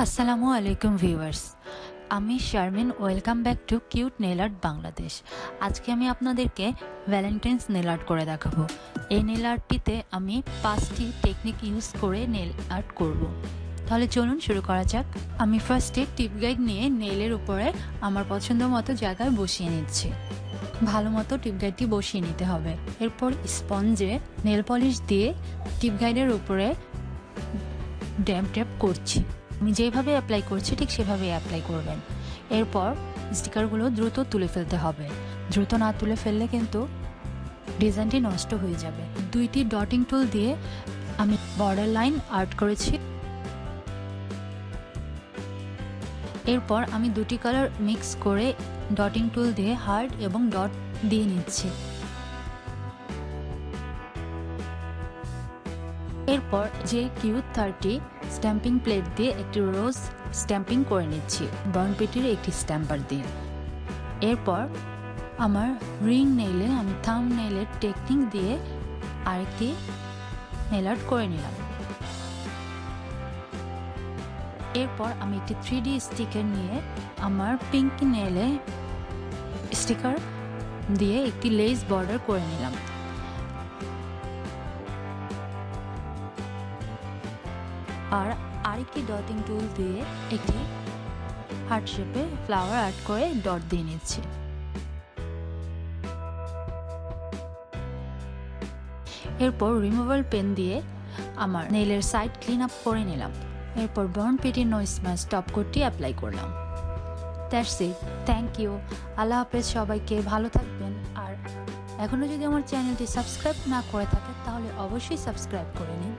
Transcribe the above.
আসসালামু আলাইকুম ভিউয়ার্স, আমি Sharmin. Welcome back to cute nail art Bangladesh. আজকে আমি আপনাদেরকে ভ্যালেন্টাইন্স নেল আর্ট করে দেখাবো। এই নেল আর্টটিতে আমি 5টি টেকনিক ইউজ করে নেল আর্ট করব। তাহলে চলুন শুরু করা যাক। আমি ফার্স্টে টিপ গাইড নিয়ে নেলের উপরে আমার পছন্দ মতো জায়গায় বসিয়ে নিচ্ছি। ভালো মতো টিপ গাইডটি বসিয়ে নিতে হবে। এরপর স্পঞ্জে নেল পলিশ দিয়ে টিপ গাইডের উপরে ড্যাব ড্যাব করছি। আমি যেভাবে অ্যাপ্লাই করছি ঠিক সেভাবে অ্যাপ্লাই করবেন। এরপর স্টিকারগুলো দ্রুত তুলে ফেলতে হবে। দ্রুত না তুলে ফেললে কিন্তু ডিজাইনটি নষ্ট হয়ে যাবে। 2টি ডটিং টুল দিয়ে আমি বর্ডার লাইন আর্ট করেছি। এরপর আমি 2টি কালার মিক্স করে ডটিং টুল দিয়ে হার্ট এবং ডট দিয়ে নিচ্ছি। এরপর যে Q30 স্ট্যাম্পিং প্লেট দিয়ে একটি রোজ স্ট্যাম্পিং করে নিচ্ছি বার্ন পেটির একটি স্ট্যাম্পার দিয়ে। এরপর আমার রিং নেইলে আমি থাম্ব নেইলের টেকনিক দিয়ে আরেকটি নেল আর্ট করে নিলাম। এরপর আমি একটি 3D স্টিকার নিয়ে আমার পিঙ্ক নেইলে স্টিকার দিয়ে একটি লেস বর্ডার করে নিলাম। আর আরেকটি ডটিং টুল দিয়ে একটি হার্ট শেপে ফ্লাওয়ার আর্ট করে ডট দিয়ে নিচ্ছি। এরপর রিমুভাল পেন দিয়ে আমার নেইলের সাইড ক্লিন আপ করে নিলাম। এরপর বার্ন পেটির নো স্ম্যাশ টপ কোটটি অ্যাপ্লাই করলাম। That's it. Thank you. আল্লাহ হাফেজ সবাইকে। ভালো থাকবেন। আর এখনও যদি আমার চ্যানেলটি সাবস্ক্রাইব না করে থাকে তাহলে অবশ্যই সাবস্ক্রাইব করে নিন।